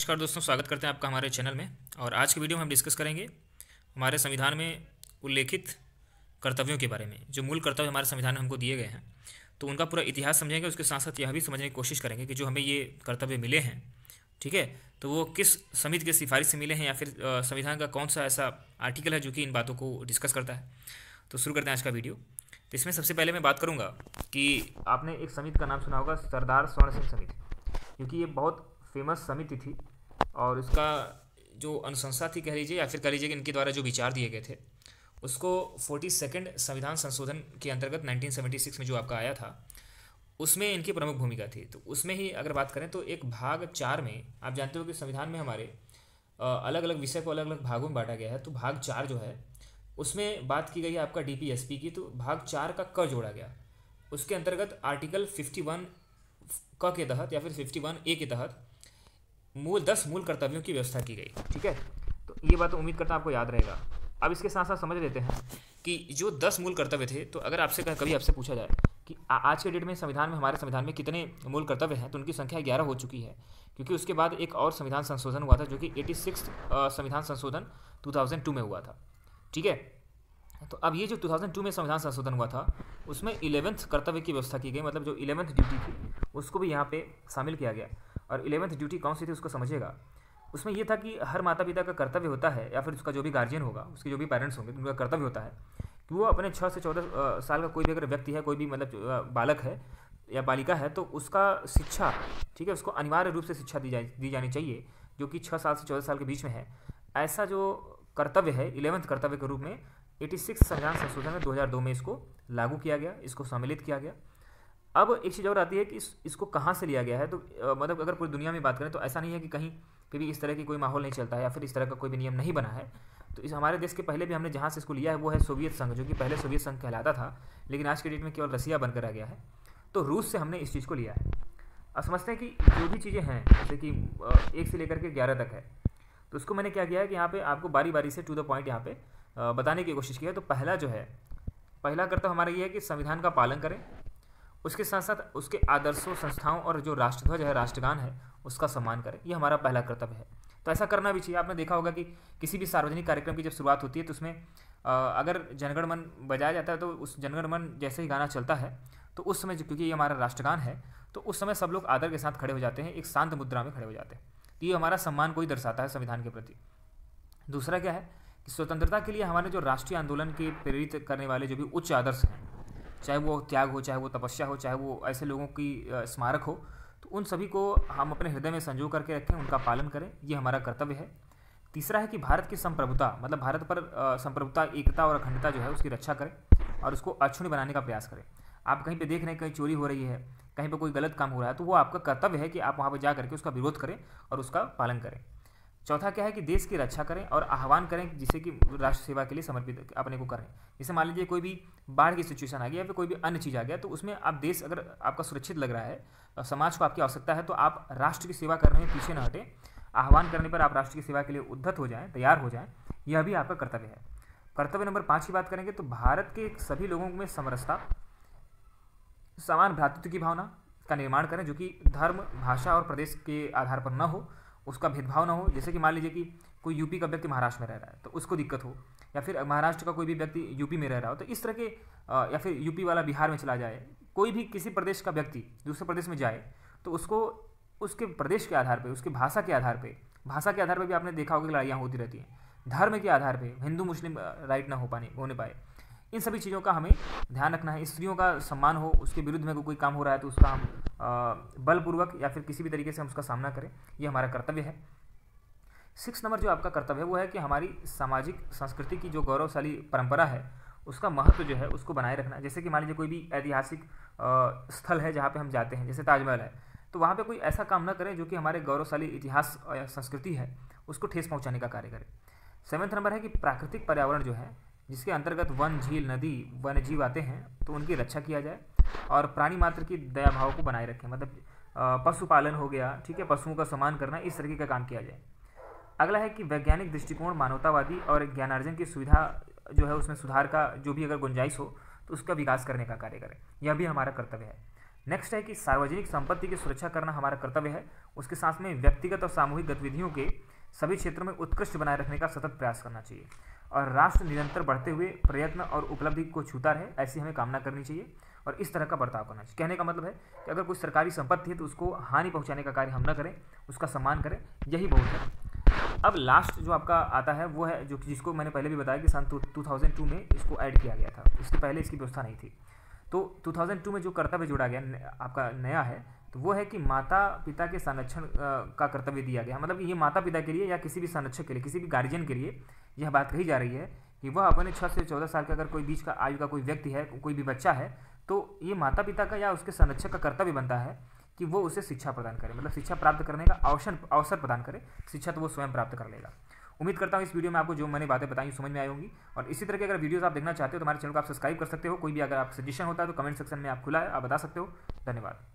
नमस्कार दोस्तों, स्वागत करते हैं आपका हमारे चैनल में। और आज की वीडियो में हम डिस्कस करेंगे हमारे संविधान में उल्लेखित कर्तव्यों के बारे में। जो मूल कर्तव्य हमारे संविधान में हमको दिए गए हैं, तो उनका पूरा इतिहास समझेंगे। उसके साथ साथ यह भी समझने की कोशिश करेंगे कि जो हमें ये कर्तव्य मिले हैं, ठीक है, तो वो किस समिति की सिफारिश से मिले हैं, या फिर संविधान का कौन सा ऐसा आर्टिकल है जो कि इन बातों को डिस्कस करता है। तो शुरू करते हैं आज का वीडियो। तो इसमें सबसे पहले मैं बात करूँगा कि आपने एक समिति का नाम सुना होगा, सरदार स्वर्ण सिंह समिति, क्योंकि ये बहुत फेमस समिति थी। और इसका जो अनुशंसा थी, कह लीजिए, या फिर कह लीजिए कि इनके द्वारा जो विचार दिए गए थे, उसको 42 संविधान संशोधन के अंतर्गत 1976 में जो आपका आया था, उसमें इनकी प्रमुख भूमिका थी। तो उसमें ही अगर बात करें तो एक भाग 4 में आप जानते हो कि संविधान में हमारे अलग अलग विषय को अलग अलग भागों में बांटा गया है। तो भाग 4 जो है उसमें बात की गई है आपका डीपीएसपी की। तो भाग 4 का क जोड़ा गया। उसके अंतर्गत आर्टिकल 51 क के तहत या फिर 51A के तहत 10 मूल कर्तव्यों की व्यवस्था की गई। ठीक है, तो ये बात उम्मीद करता हूँ आपको याद रहेगा। अब इसके साथ साथ समझ लेते हैं कि जो 10 मूल कर्तव्य थे, तो अगर आपसे कभी आपसे पूछा जाए कि आज के डेट में संविधान में, हमारे संविधान में कितने मूल कर्तव्य हैं, तो उनकी संख्या 11 हो चुकी है। क्योंकि उसके बाद एक और संविधान संशोधन हुआ था, जो कि 86 संविधान संशोधन 2002 में हुआ था। ठीक है, तो अब ये जो 2002 में संविधान संशोधन हुआ था, उसमें 11th कर्तव्य की व्यवस्था की गई। मतलब जो 11th ड्यूटी थी उसको भी यहाँ पे शामिल किया गया। और 11th ड्यूटी कौन सी थी उसको समझिएगा। उसमें यह था कि हर माता पिता का कर्तव्य होता है, या फिर उसका जो भी गार्जियन होगा, उसके जो भी पेरेंट्स होंगे, उनका कर्तव्य होता है कि वो अपने 6 से 14 साल का कोई भी अगर व्यक्ति है, कोई भी मतलब बालक है या बालिका है, तो उसका शिक्षा, ठीक है, उसको अनिवार्य रूप से शिक्षा दी जानी चाहिए, जो कि 6 साल से 14 साल के बीच में है। ऐसा जो कर्तव्य है 11th कर्तव्य के रूप में 86 संविधान संशोधन में 2002 में इसको लागू किया गया, इसको सम्मिलित किया गया। अब एक चीज़ और आती है कि इसको कहाँ से लिया गया है। तो मतलब अगर पूरी दुनिया में बात करें तो ऐसा नहीं है कि कहीं पे भी इस तरह की कोई माहौल नहीं चलता है, या फिर इस तरह का कोई भी नियम नहीं बना है। तो इस हमारे देश के पहले भी हमने जहाँ से इसको लिया है वो है सोवियत संघ, जो कि पहले सोवियत संघ कहलाता था, लेकिन आज के डेट में केवल रसिया बनकर आ गया है। तो रूस से हमने इस चीज़ को लिया है। अब समझते हैं कि जो भी चीज़ें हैं, जैसे कि 1 से लेकर के 11 तक है, तो उसको मैंने क्या किया है कि यहाँ पे आपको बारी बारी से टू द पॉइंट यहाँ पे बताने की कोशिश की है। तो पहला कर्तव्य हमारा ये है कि संविधान का पालन करें। उसके साथ साथ उसके आदर्शों, संस्थाओं और जो राष्ट्रध्वज है, राष्ट्रगान है, उसका सम्मान करें। ये हमारा पहला कर्तव्य है। तो ऐसा करना भी चाहिए। आपने देखा होगा कि किसी भी सार्वजनिक कार्यक्रम की जब शुरुआत होती है, तो उसमें अगर जनगण मन बजाया जाता है, तो उस जनगण मन जैसे ही गाना चलता है, तो उस समय, क्योंकि ये हमारा राष्ट्रगान है, तो उस समय सब लोग आदर के साथ खड़े हो जाते हैं, एक शांत मुद्रा में खड़े हो जाते हैं। तो ये हमारा सम्मान को ही दर्शाता है संविधान के प्रति। दूसरा क्या है कि स्वतंत्रता के लिए हमारे जो राष्ट्रीय आंदोलन के प्रेरित करने वाले जो भी उच्च आदर्श हैं, चाहे वो त्याग हो, चाहे वो तपस्या हो, चाहे वो ऐसे लोगों की स्मारक हो, तो उन सभी को हम अपने हृदय में संजो करके रखें, उनका पालन करें। ये हमारा कर्तव्य है। तीसरा है कि भारत की संप्रभुता, मतलब भारत पर संप्रभुता, एकता और अखंडता जो है उसकी रक्षा करें और उसको अक्षुण्ण बनाने का प्रयास करें। आप कहीं पे देख रहे हैं कहीं चोरी हो रही है, कहीं पे कोई गलत काम हो रहा है, तो वो आपका कर्तव्य है कि आप वहाँ पर जा करके उसका विरोध करें और उसका पालन करें। चौथा क्या है कि देश की रक्षा करें और आह्वान करें, जिसे कि राष्ट्र सेवा के लिए समर्पित अपने को करें। जैसे मान लीजिए कोई भी बाढ़ की सिचुएशन आ गई या फिर कोई भी अन्य चीज़ आ गया, तो उसमें आप देश अगर आपका सुरक्षित लग रहा है और समाज को आपकी आवश्यकता है, तो आप राष्ट्र की सेवा करने में पीछे न हटें। आह्वान करने पर आप राष्ट्र की सेवा के लिए उद्धत हो जाएँ, तैयार हो जाएँ। यह भी आपका कर्तव्य है। कर्तव्य नंबर 5 की बात करेंगे तो भारत के सभी लोगों में समरसता, समान भ्रातृत्व की भावना का निर्माण करें, जो कि धर्म, भाषा और प्रदेश के आधार पर न हो, उसका भेदभाव ना हो। जैसे कि मान लीजिए कि कोई यूपी का व्यक्ति महाराष्ट्र में रह रहा है, तो उसको दिक्कत हो, या फिर महाराष्ट्र का कोई भी व्यक्ति यूपी में रह रहा हो, तो इस तरह के या फिर यूपी वाला बिहार में चला जाए, कोई भी किसी प्रदेश का व्यक्ति दूसरे प्रदेश में जाए, तो उसको उसके प्रदेश के आधार पर, उसकी भाषा के आधार पर भी आपने देखा होगा कि लड़ाइयाँ होती रहती हैं। धर्म के आधार पर हिंदू मुस्लिम राइट ना होने पाए, इन सभी चीज़ों का हमें ध्यान रखना है। स्त्रियों का सम्मान हो, उसके विरुद्ध में कोई काम हो रहा है तो उसका हम बलपूर्वक या फिर किसी भी तरीके से हम उसका सामना करें, ये हमारा कर्तव्य है। 6 नंबर जो आपका कर्तव्य है वो है कि हमारी सामाजिक संस्कृति की जो गौरवशाली परंपरा है, उसका महत्व जो है उसको बनाए रखना। जैसे कि मान लीजिए कोई भी ऐतिहासिक स्थल है जहाँ पे हम जाते हैं, जैसे ताजमहल है, तो वहाँ पे कोई ऐसा काम न करें जो कि हमारे गौरवशाली इतिहास या संस्कृति है उसको ठेस पहुँचाने का कार्य करें। 7वां नंबर है कि प्राकृतिक पर्यावरण जो है, जिसके अंतर्गत वन, झील, नदी, वन्य जीव आते हैं, तो उनकी रक्षा किया जाए और प्राणी मात्र की दया भाव को बनाए रखें। मतलब पशुपालन हो गया, ठीक है, पशुओं का सम्मान करना, इस तरीके का काम किया जाए। अगला है कि वैज्ञानिक दृष्टिकोण, मानवतावादी और ज्ञानार्जन की सुविधा जो है उसमें सुधार का जो भी अगर गुंजाइश हो तो उसका विकास करने का कार्य करें। यह भी हमारा कर्तव्य है। नेक्स्ट है कि सार्वजनिक संपत्ति की सुरक्षा करना हमारा कर्तव्य है। उसके साथ में व्यक्तिगत और सामूहिक गतिविधियों के सभी क्षेत्रों में उत्कृष्ट बनाए रखने का सतत प्रयास करना चाहिए। और राष्ट्र निरंतर बढ़ते हुए प्रयत्न और उपलब्धि को छूता रहे, ऐसी हमें कामना करनी चाहिए और इस तरह का बर्ताव करना चाहिए। कहने का मतलब है कि अगर कोई सरकारी संपत्ति है तो उसको हानि पहुंचाने का कार्य हम न करें, उसका सम्मान करें, यही बहुत है। अब लास्ट जो आपका आता है वो है जो जिसको मैंने पहले भी बताया कि सन 2002 में इसको ऐड किया गया था, इसके पहले इसकी व्यवस्था नहीं थी। तो 2002 में जो कर्तव्य जोड़ा गया आपका नया है, तो वो है कि माता पिता के संरक्षण का कर्तव्य दिया गया। मतलब ये माता पिता के लिए या किसी भी संरक्षक के लिए, किसी भी गार्जियन के लिए यह बात कही जा रही है कि वह अपने 6 से 14 साल का अगर कोई बीच का आयु का कोई व्यक्ति है, कोई भी बच्चा है, तो ये माता पिता का या उसके संरक्षक का कर्तव्य बनता है कि वो उसे शिक्षा प्रदान करे, मतलब शिक्षा प्राप्त करने का अवसर प्रदान करे। शिक्षा तो वो स्वयं प्राप्त कर लेगा। उम्मीद करता हूँ इस वीडियो में आपको जो मैंने बातें बताई समझ में आई होंगी। और इसी तरह के अगर वीडियोस आप देखना चाहते हो तो हमारे चैनल को आप सब्सक्राइब कर सकते हो। कोई भी अगर आप सजेशन होता है तो कमेंट सेक्शन में आप खुला है, आप बता सकते हो। धन्यवाद।